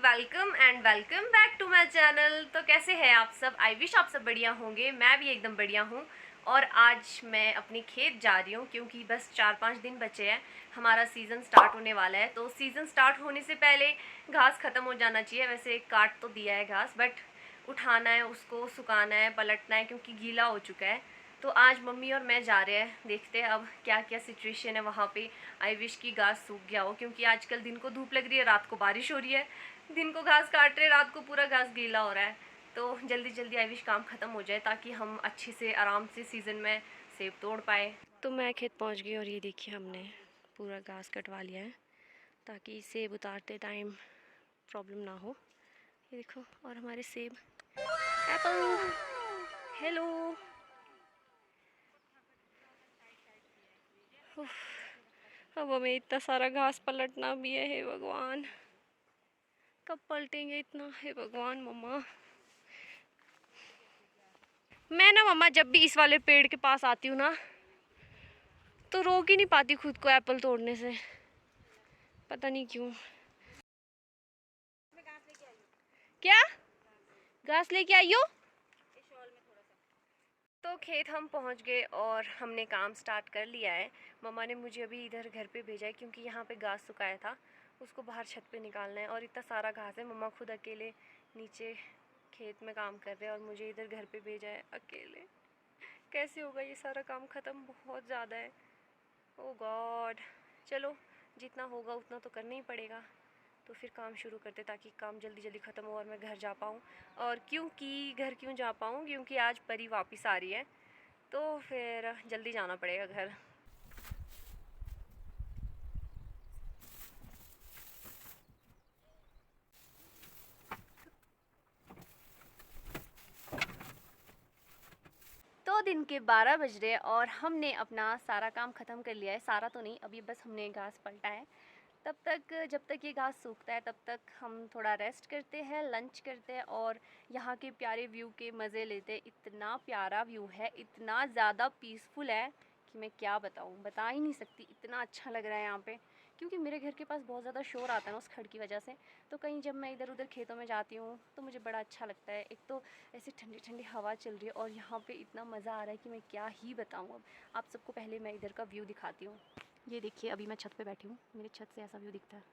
Welcome back to my channel. तो कैसे हैं आप सब? आई विश आप सब बढ़िया होंगे। मैं भी एकदम बढ़िया हूँ। और आज मैं अपनी खेत जा रही हूँ क्योंकि बस 4-5 दिन बचे हैं, हमारा सीज़न स्टार्ट होने वाला है। तो सीज़न स्टार्ट होने से पहले घास ख़त्म हो जाना चाहिए। वैसे काट तो दिया है घास, बट उठाना है, उसको सुखाना है, पलटना है क्योंकि गीला हो चुका है। तो आज मम्मी और मैं जा रहे हैं, देखते हैं अब क्या क्या सिचुएशन है वहाँ पे। आई विश की घास सूख गया हो क्योंकि आजकल दिन को धूप लग रही है, रात को बारिश हो रही है। दिन को घास काट रहे, रात को पूरा घास गीला हो रहा है। तो जल्दी जल्दी आई विश काम ख़त्म हो जाए ताकि हम अच्छे से आराम से सीज़न में सेब तोड़ पाए। तो मैं खेत पहुँच गई और ये देखिए हमने पूरा घास कटवा लिया है ताकि सेब उतारते टाइम प्रॉब्लम ना हो। ये देखो, और हमारे सेब एप्पल। हेलो। अब हमें इतना सारा घास पलटना भी है, हे भगवान। कब पलटेंगे इतना, हे भगवान। मम्मा, मैं ना मम्मा जब भी इस वाले पेड़ के पास आती हूँ ना तो रोक ही नहीं पाती खुद को एप्पल तोड़ने से, पता नहीं क्यों। क्या घास लेके आई हो? तो खेत हम पहुंच गए और हमने काम स्टार्ट कर लिया है। मम्मा ने मुझे अभी इधर घर पे भेजा है क्योंकि यहाँ पे घास सुखाया था, उसको बाहर छत पे निकालना है। और इतना सारा घास है, मम्मा खुद अकेले नीचे खेत में काम कर रहे हैं और मुझे इधर घर पे भेजा है अकेले। कैसे होगा ये सारा काम ख़त्म? बहुत ज़्यादा है। ओ गॉड। चलो, जितना होगा उतना तो करना ही पड़ेगा। तो फिर काम शुरू करते ताकि काम जल्दी जल्दी ख़त्म हो और मैं घर जा पाऊँ। और क्योंकि घर क्यों जा पाऊँ, क्योंकि आज परी वापस आ रही है, तो फिर जल्दी जाना पड़ेगा घर। तो दिन के 12 बज रहे और हमने अपना सारा काम ख़त्म कर लिया है। सारा तो नहीं, अभी बस हमने घास पलटा है। तब तक, जब तक ये घास सूखता है तब तक हम थोड़ा रेस्ट करते हैं, लंच करते हैं और यहाँ के प्यारे व्यू के मज़े लेते हैं। इतना प्यारा व्यू है, इतना ज़्यादा पीसफुल है कि मैं क्या बताऊँ, बता ही नहीं सकती। इतना अच्छा लग रहा है यहाँ पे, क्योंकि मेरे घर के पास बहुत ज़्यादा शोर आता है ना उस खड़ की वजह से। तो कहीं जब मैं इधर उधर खेतों में जाती हूँ तो मुझे बड़ा अच्छा लगता है। एक तो ऐसी ठंडी ठंडी हवा चल रही है और यहाँ पे इतना मज़ा आ रहा है कि मैं क्या ही बताऊँ। अब आप सबको पहले मैं इधर का व्यू दिखाती हूँ। ये देखिए, अभी मैं छत पे बैठी हूँ, मेरे छत से ऐसा व्यू दिखता है।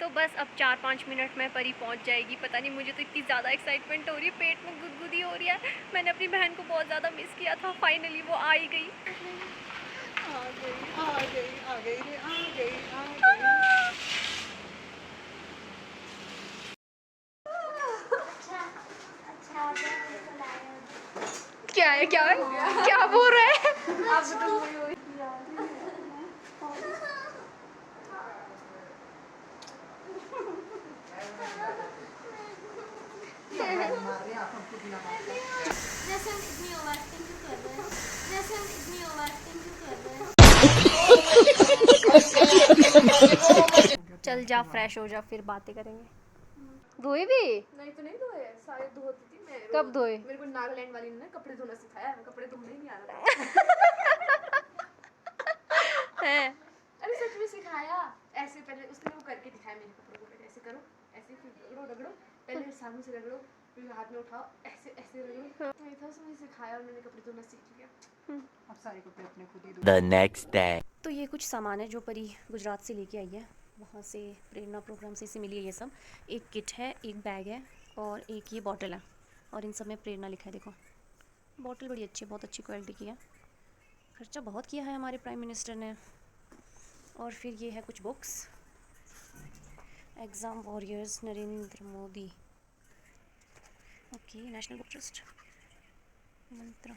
तो बस अब 4-5 मिनट में परी पहुंच जाएगी। पता नहीं, मुझे तो इतनी ज़्यादा एक्साइटमेंट हो रही है, पेट में गुदगुदी हो रही है। मैंने अपनी बहन को बहुत ज़्यादा मिस किया था, फाइनली वो आ ही गई। आ गई, आ गई, आ गई, आ गई, आ गई। क्या है, क्या है, क्या बोल रहे हैं आप? चल जा, फ्रेश हो जा, फिर बातें करेंगे। धोए भी? नहीं तो नहीं धोए, सारे धोती थी मैं। कब धोए? मेरे को नागालैंड वाली ने कपड़े धोना सिखाया, कपड़े धोने ही नहीं आ रहा है। अरे सच में सिखाया। ऐसे पहले उसने वो करके दिखाया मेरे कपड़ों को, पहले ऐसे करो, ऐसे फिर रगड़ो रगड़ो, पहले सामने से रगड़ो, फिर हाथ में उठाओ, ऐसे ऐसे रगड़ो। तो ये था, उसने सिखाया और मैंने कपड़े धोना सीख लिया। अब सारे कपड़े अपने खुद ही धो। The next day. तो ये कुछ सामान है जो परी गुजरात से लेके आई है, वहाँ से प्रेरणा प्रोग्राम से मिली है ये सब। एक किट है, एक बैग है और एक ये बॉटल है, और इन सब में प्रेरणा लिखा है। देखो, बॉटल बड़ी अच्छी है, बहुत अच्छी क्वालिटी की है। खर्चा बहुत किया है हमारे प्राइम मिनिस्टर ने। और फिर ये है कुछ books, exam warriors Narendra Modi, okay, national book trust, मंत्र।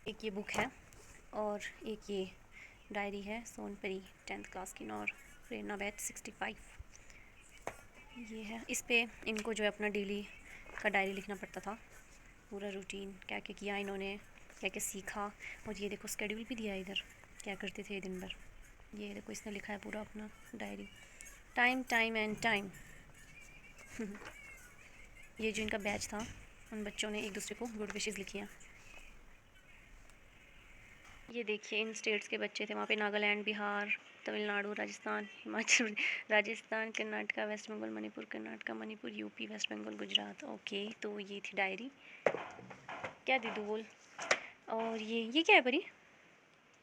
एक ये बुक है और एक ये डायरी है, सोनपरी 10th क्लास की, और प्रेरणा बैच 65। ये है, इस पे इनको जो है अपना डेली का डायरी लिखना पड़ता था, पूरा रूटीन, क्या क्या किया इन्होंने, क्या क्या सीखा। और ये देखो स्केड्यूल भी दिया है इधर, क्या करते थे दिन भर। ये देखो, इसने लिखा है पूरा अपना diary, time time and time. ये जो इनका बैच था उन बच्चों ने एक दूसरे को गुड विशेस लिखी हैं। ये देखिए इन स्टेट्स के बच्चे थे वहाँ पे, Nagaland, Bihar, Tamil Nadu, Rajasthan, Himachal, Rajasthan, Karnataka, West Bengal, Manipur, Karnataka, Manipur, UP, West Bengal, Gujarat. Okay, तो ये थी डायरी। क्या दीदू बोल। और ये क्या है परी?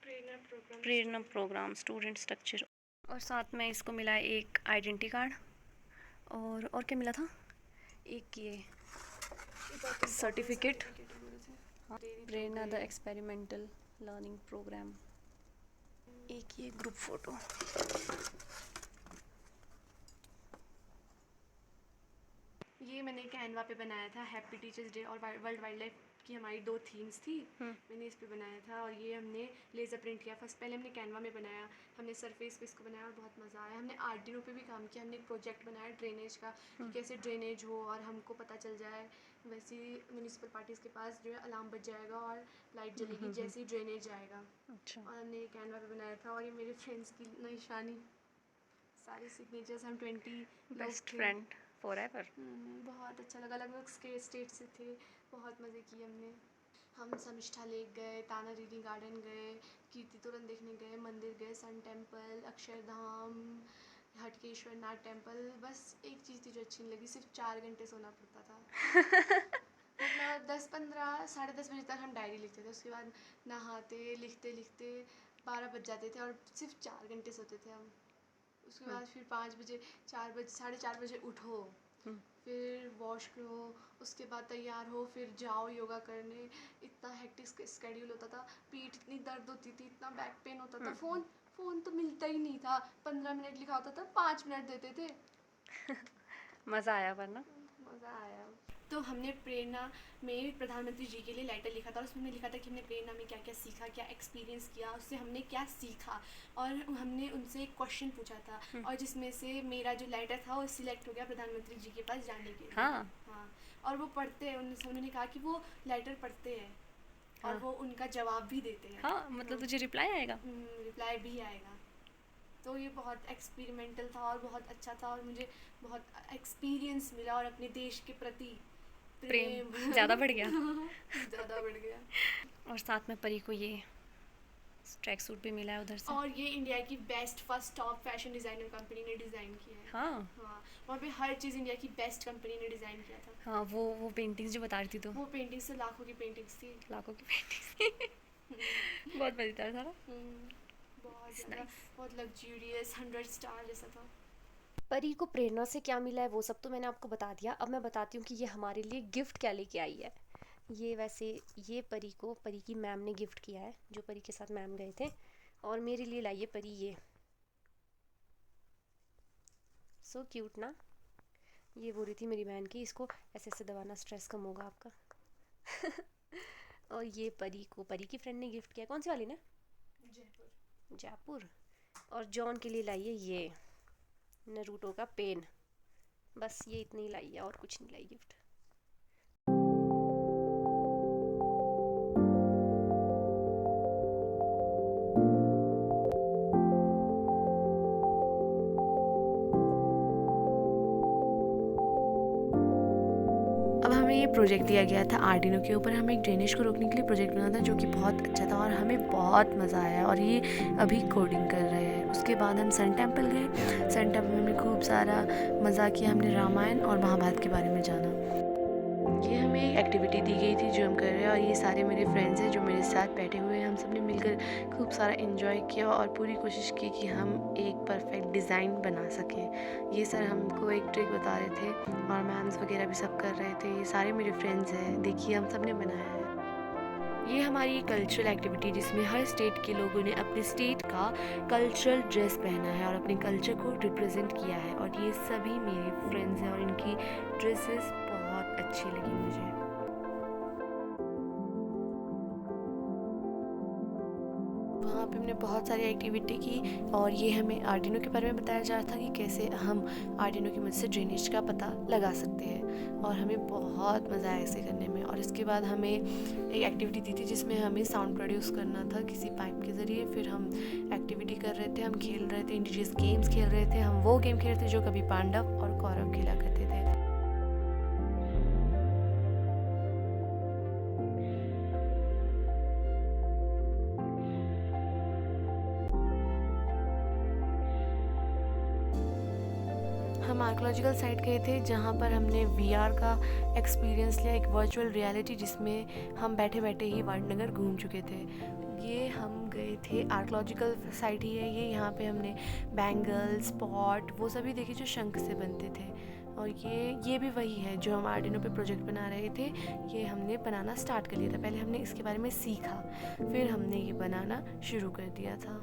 प्रेरणा प्रोग्राम, स्टूडेंट स्ट्रक्चर। और साथ में इसको मिला है एक आइडेंटिटी कार्ड, और क्या मिला था? एक ये certificate, Prerna the experimental learning program, एक ये ग्रुप फोटो। ये मैंने कैनवा पे बनाया था, हैप्पी टीचर्स डे और वर्ल्ड वाइल्ड लाइफ की हमारी 2 थीम्स थी। मैंने इस पे बनाया था और ये हमने लेज़र प्रिंट किया। फर्स्ट पहले हमने कैनवा में बनाया, हमने सरफेस पे इसको बनाया और बहुत मज़ा आया। हमने आर्डिनो पे भी काम किया, हमने एक प्रोजेक्ट बनाया ड्रेनेज का, कि कैसे ड्रेनेज हो और हमको पता चल जाए। वैसे ही म्यूनिसिपल पार्टीज़ के पास जो है अलार्म बज जाएगा और लाइट जलेगी जैसे ही ड्रेनेज आएगा। अच्छा, और हमने कैनवा पे बनाया था और ये मेरे फ्रेंड्स की निशानी, सारे सिग्नेचर्स, हम 20 बेस्ट फ्रेंड फॉरएवर। बहुत अच्छा लगा। अलग अलग स्टेट से थे, बहुत मज़े किए हमने। हम समिष्ठा लेक गए, ताना रीडिंग गार्डन गए, कीर्ति तोरण देखने गए, मंदिर गए, सन टेम्पल, अक्षरधाम, हटकेश्वर नाथ टेम्पल। बस एक चीज़ थी जो अच्छी नहीं लगी, सिर्फ 4 घंटे सोना पड़ता था। मतलब 10-15 साढ़े 10 बजे तक हम डायरी लिखते थे, उसके बाद नहाते लिखते लिखते 12 बज जाते थे और सिर्फ 4 घंटे सोते थे हम। उसके बाद फिर 5 बजे, 4 बजे, 4:30 बजे उठो, फिर वॉश करो, उसके बाद तैयार हो, फिर जाओ योगा करने। इतना हेक्टिक स्केड्यूल होता था, पीठ इतनी दर्द होती थी, इतना बैक पेन होता था। फ़ोन तो मिलता ही नहीं था, 15 मिनट लिखा होता था, 5 मिनट देते थे। मज़ा आया वरना। मज़ा आया। तो हमने प्रेरणा में प्रधानमंत्री जी के लिए लेटर लिखा था और उसमें लिखा था कि हमने प्रेरणा में क्या क्या सीखा, क्या एक्सपीरियंस किया, उससे हमने क्या सीखा। और हमने उनसे एक क्वेश्चन पूछा था और जिसमें से मेरा जो लेटर था वो सिलेक्ट हो गया प्रधानमंत्री जी के पास जाने के लिए। हाँ, और वो पढ़ते हैं, उन्होंने कहा कि वो लेटर पढ़ते हैं और वो उनका जवाब भी देते हैं। हाँ, मतलब तुझे रिप्लाई आएगा? रिप्लाई भी आएगा। तो ये बहुत एक्सपेरिमेंटल था और बहुत अच्छा था और मुझे बहुत एक्सपीरियंस मिला और अपने देश के प्रति प्रेम ज़्यादा बढ़ गया। ज़्यादा बढ़ गया। और साथ में परी को ये ट्रैक सूट भी मिला है उधर से। और ये इंडिया की best first top fashion designer company ने डिज़ाइन किया है। हाँ, वहाँ पे हर चीज़ इंडिया की बेस्ट कंपनी ने डिज़ाइन किया था। हाँ, वो पेंटिंग्स जो बता रही थी तो वो पेंटिंग्स से लाखों की पेंटिंग्स थी। लाखों की पेंटिंग्स बहुत मज़ेदार था ना। बहुत ज़्यादा, बहुत लग्जूरियस, 100 स्टार जैसा था। परी को प्रेरणा से क्या मिला है वो सब तो मैंने आपको बता दिया। अब मैं बताती हूँ कि ये हमारे लिए गिफ्ट क्या लेके आई है। ये वैसे ये परी की मैम ने गिफ्ट किया है, जो परी के साथ मैम गए थे, और मेरे लिए लाई है परी ये। सो क्यूट ना। ये बोल रही थी मेरी बहन की इसको ऐसे ऐसे दबाना, स्ट्रेस कम होगा आपका। और ये परी की फ्रेंड ने गिफ्ट किया। कौन सी वाली ने? जयपुर। और जॉन के लिए लाई है ये नरूटो का पेन। बस ये इतनी ही लाई है और कुछ नहीं लाई गिफ्ट। अब हमें ये प्रोजेक्ट दिया गया था आर्डिनो के ऊपर। हमें एक ड्रेनेज को रोकने के लिए प्रोजेक्ट बना था जो कि बहुत अच्छा था और हमें बहुत मज़ा आया और ये अभी कोडिंग कर रहे हैं। उसके बाद हम सन टेम्पल गए। सन टेम्पल में हमने खूब सारा मज़ा किया। हमने रामायण और महाभारत के बारे में जाना। ये हमें एक एक्टिविटी दी गई थी जो हम कर रहे हैं और ये सारे मेरे फ्रेंड्स हैं जो मेरे साथ बैठे हुए हैं। हम सब ने मिलकर खूब सारा एंजॉय किया और पूरी कोशिश की कि हम एक परफेक्ट डिज़ाइन बना सकें। ये सर हमको एक ट्रिक बता रहे थे और मैम्स वगैरह भी सब कर रहे थे। ये सारे मेरे फ्रेंड्स हैं, देखिए हम सब ने बनाया है। ये हमारी एक कल्चरल एक्टिविटी जिसमें हर स्टेट के लोगों ने अपने स्टेट का कल्चरल ड्रेस पहना है और अपने कल्चर को रिप्रेजेंट किया है और ये सभी मेरे फ्रेंड्स हैं और इनकी ड्रेसेस बहुत अच्छी लगी मुझे। वहाँ पे हमने बहुत सारी एक्टिविटी की और ये हमें आर्डिनो के बारे में बताया जा रहा था कि कैसे हम आर्डिनो की मदद से ड्रेनेज का पता लगा सकते हैं और हमें बहुत मज़ा आया इसे करने में। और इसके बाद हमें एक एक्टिविटी दी थी जिसमें हमें साउंड प्रोड्यूस करना था किसी पाइप के ज़रिए। फिर हम एक्टिविटी कर रहे थे, हम खेल रहे थे, इंडिजियस गेम्स खेल रहे थे। हम वो गेम खेल रहे थे जो कभी पांडव और कौरव खेला करते थे। हम आर्कोलॉजिकल साइट गए थे जहाँ पर हमने VR का एक्सपीरियंस लिया, एक वर्चुअल रियलिटी जिसमें हम बैठे बैठे ही वाटनगर घूम चुके थे। ये हम गए थे आर्कोलॉजिकल साइट ही है ये, यहाँ पे हमने बैंगल्स, पॉट वो सभी देखे जो शंख से बनते थे। और ये भी वही है जो हम आर्डिनो पे प्रोजेक्ट बना रहे थे, ये हमने बनाना स्टार्ट कर लिया था। पहले हमने इसके बारे में सीखा, फिर हमने ये बनाना शुरू कर दिया था।